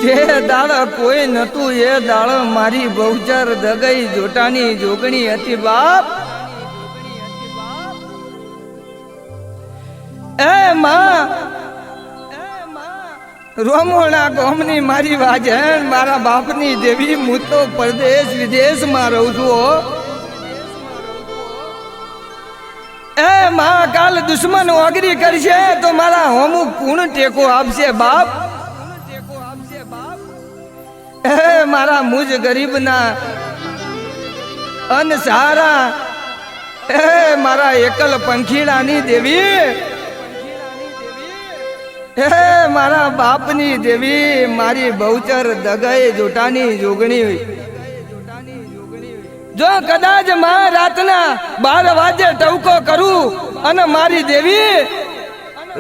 જે દાળ કોઈ નતું એ દાળ મારી બહુચર દગઈ જોટાની જોગણી હતી બાપ. એ માં રોમોણા ગોમની મારી વાજણ મારા બાપની દેવી હું તો પરદેશ વિદેશમાં રહું છું. એ માં કાલ દુશ્મન ઓગરી કરશે તો મારા હોમું કોણ ટેકો આપશે બાપ. એ મારા મુજ ગરીબના અન સહારા એ મારા એકલ પંખીડાની દેવી એ મારા બાપની દેવી મારી બહુચર દગઈ જોટાની જોગણી. જો કદાચ માં રાતના 12 વાગે ટવકો કરું અને મારી દેવી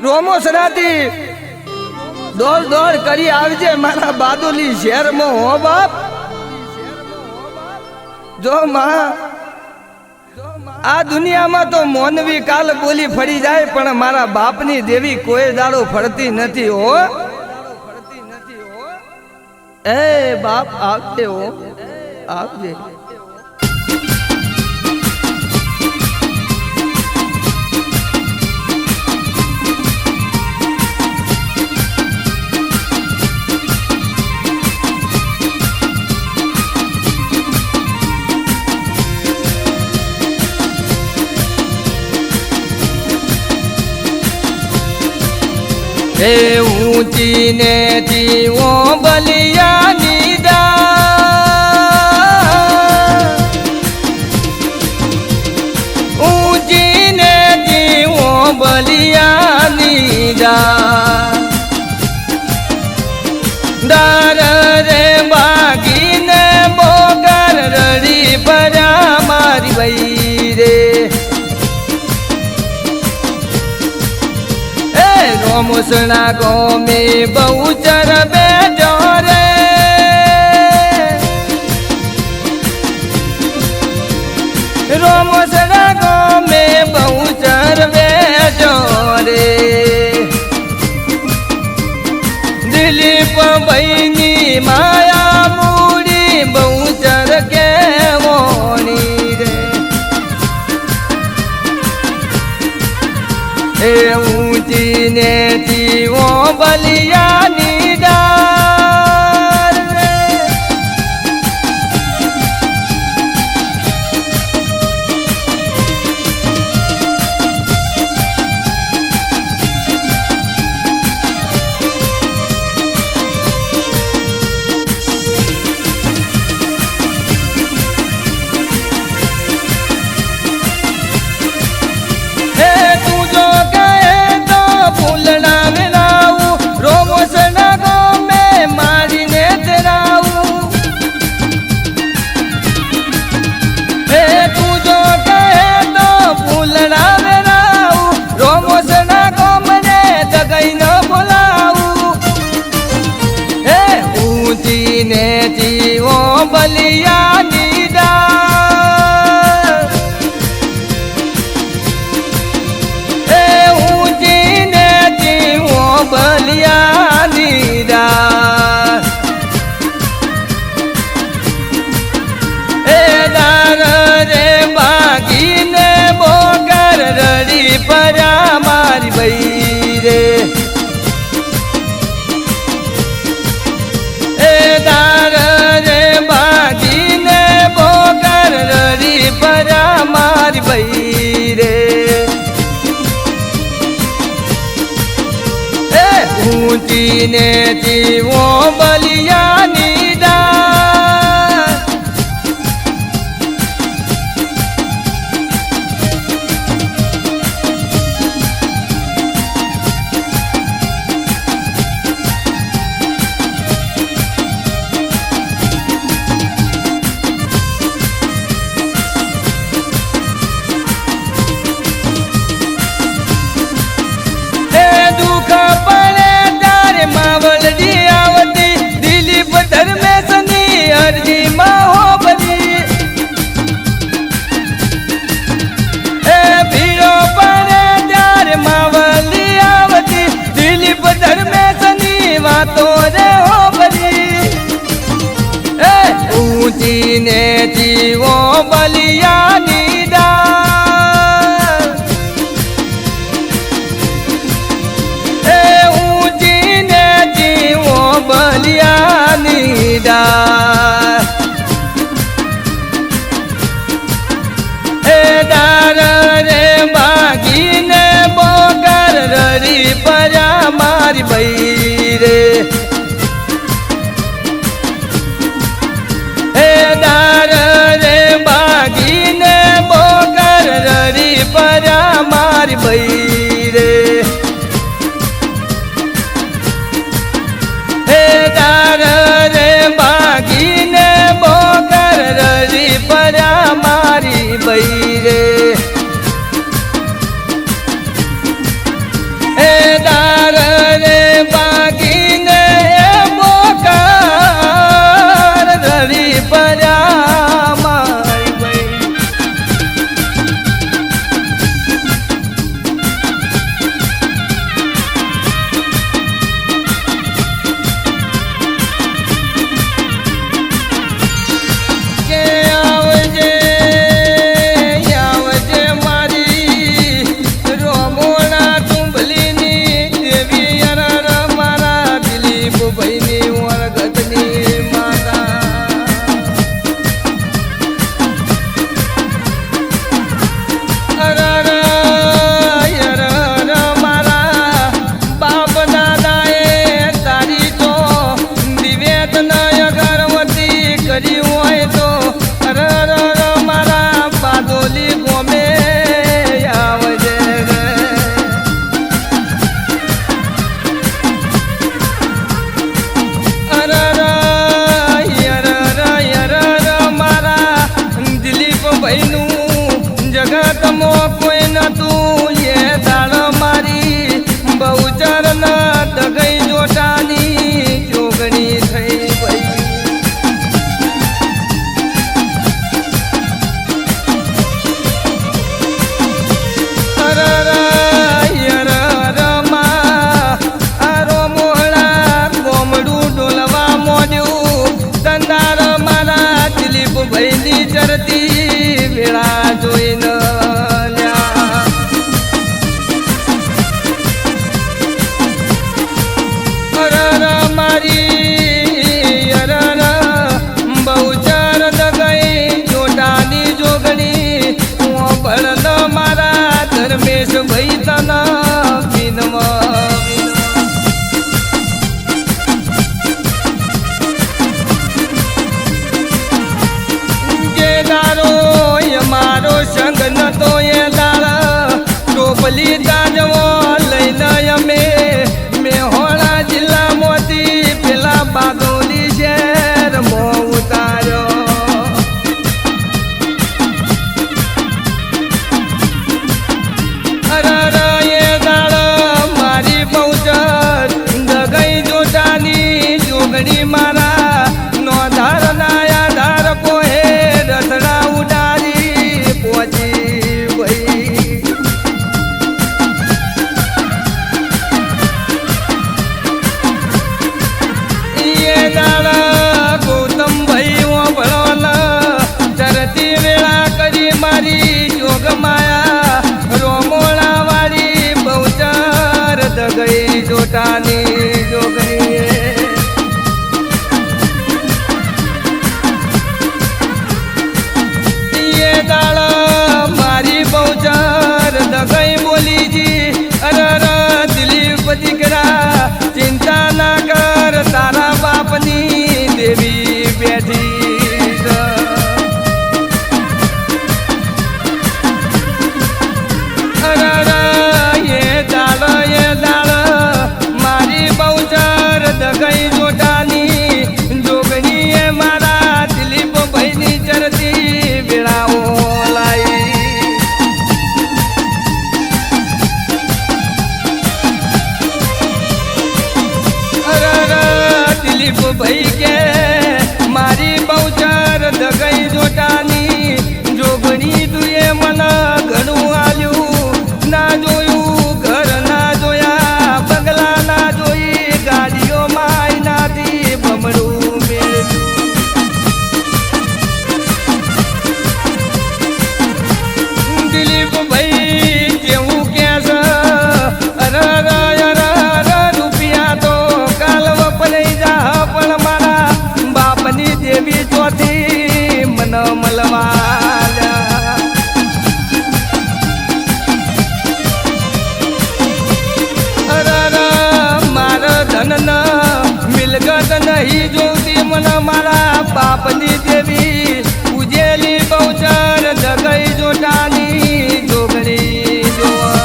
રોમોસરાથી દોડ કરી આવજે મારા બાદુલી શહેરમાં હો બાપ. જો માં આ દુનિયામાં તો મોનવી કાલ બોલી ફરી જાય પણ મારા બાપની દેવી કોઈ દાડો ફરતી નથી હો. એ બાપ આવજે હો આવજે. હે ઊંચી ને જીવો બલિયાની ઊંચી ને જીવો બલિયાની ડાર રે બાગીને બોગર રડી ભરા મારી વઈ રે. રોમસણા ગોમે બહુચર બેઠો રે રોમસણા ગોમે બહુચર બેઠો રે. દિલીપ ભાઈની માયા મૂડી બહુચર કેવોની રે. એ ઊંચી ને જીવો બલિયાની ડાર રે. ને જીવો બલિયાની ડાર એ ઊંચી ને જીવો બલિયાની ડાર. એ ડાર રે બાગીને બોગર રડી ભરા મારી બઈ રે. ભરા મારી બઈ રે. એ ઊંચી ને જીવો બલિયાની ડાર. ધર્મેશની વાતો રે હો બરી મારી ભાઈ રે હે દાર રે બાગીને બોકર રરી પરા મારી ભાઈ રે હે દાર રે બાગીને બોકર રરી પરા મારી ભાઈ રે હે દાર રે બાગીને બોકર રરી પરા મારી ભાઈ કે આવજે આવજે મારી રોમોણા તુંબલીની દેવી અરર મારા દિલીપ ભાઈની વરગતની માતા અરર અરર મારા બાપ દાદાએ તારી તો નિવેદન અગરવતી કરી હોય તો અરર મારા બાદોલી ગોમે આવજે રે અરર અરર મારા દિલીપ ભાઈનું જગતમાં કોઈ નતું એ દાળ મારી બહુચર ન દગઈ જોટાની જોગણી થઈ ભાઈ અરર અરર માં આરો મોહળા ગોમડું ડોલવા મોડ્યું તંદાર મારા દિલીપ ભાઈની ચરતી વેળા જોઈને લ્યા અરર મારી અરર બહુચર દગઈ જોટાની જોગણી હું ભળન મારા ધર્મેશ ભાઈ તન વિનવા જે દારો મારો સંગ નતો એ દાળ ટોપલી તાજવો લઈને અમે મેહોણા જિલ્લામાંથી પેલા બાદોલી શહેરમાં ઉતાર્યો અરર એ દાળ મારી બહુચર દગઈ જોટાની જોગણી મારા નોધાર ના આધાર પોહે રસડા ઉડારી પહોંચી ભાઈ એ દાળ ગૌતમ ભાઈ ભણોલ ચરતી વેળા કરી મારી જોગ માયા રોમોણા વાળી બહુચર દગઈ જોટાની જોગણી એ દાળ મારી બહુચર દગઈ બોલીજી અરર દિલીપ દીકરા ચિંતા ના કર તારા બાપની દેવી બેઠી છે. અરર એ દાળ મારી બહુચર દગઈ જોટાની જોગણી એ મારા દિલીપ ભાઈની ચરતી વેળાઓ લાઈ અરર દિલીપ ભાઈ કે મારી બહુચર દગઈ જોટાની જોગણી તુએ મને ઘણું આલ્યું ના જોયું ઘર ના જોયા બંગલા ના જોઈ ગાડીઓ માય નાથી ભમરું મેળવ્યું દિલીપ ભાઈ કેવું કે છે અરર અરર રૂપિયા તો કાલ વપરાઈ જા પણ મારા બાપની દેવી ચોથી મન મળવા અરર નહીં જોતી મને મારા બાપની દેવી પૂજેલી બહુચર જગઈ જોટાની જોગણી જોવા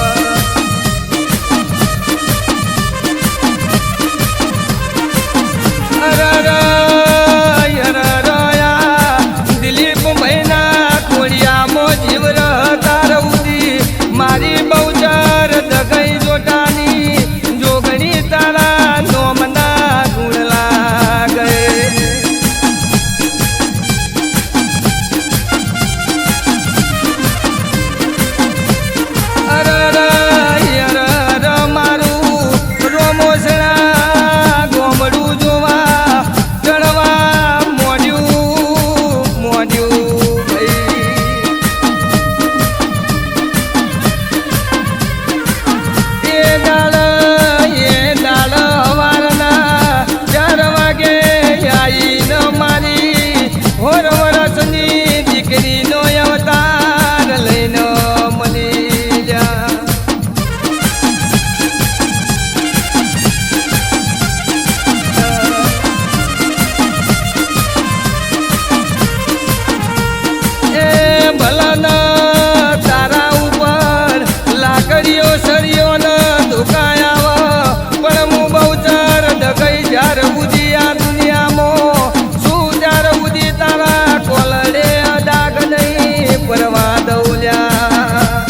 દિલીપ મહિના કોળિયામાં જીવ રહતા રહુદી મારી બહુચર જગઈ જોટાની જોગણી તારા નોમના ગુણ લાગે મારું રોમોસણા ગોમડું જોવા ચડવા મોડ્યું એ દાળ વારના 4 વાગે આઈને મારી હોર વરસની દીકરીનો અવતાર લઈને મળી જા એ ભલાના તારા ઉપર લાકડીઓ સળીઓ ન દુકાયા પણ હું બહુચર ડગઈ જ્યારે ઉદી આ દુનિયામાં શું ત્યારે ઉદી તારા કોલડે ડાગ નહીં પરવા દઉલ્યા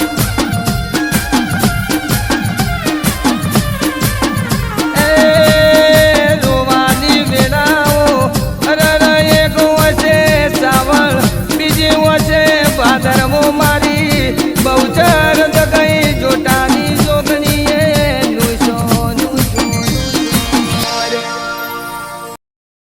એ રોવાની વેળાઓ અરર એક વસે સાવળ બીજી વસે ભાદરવો મારી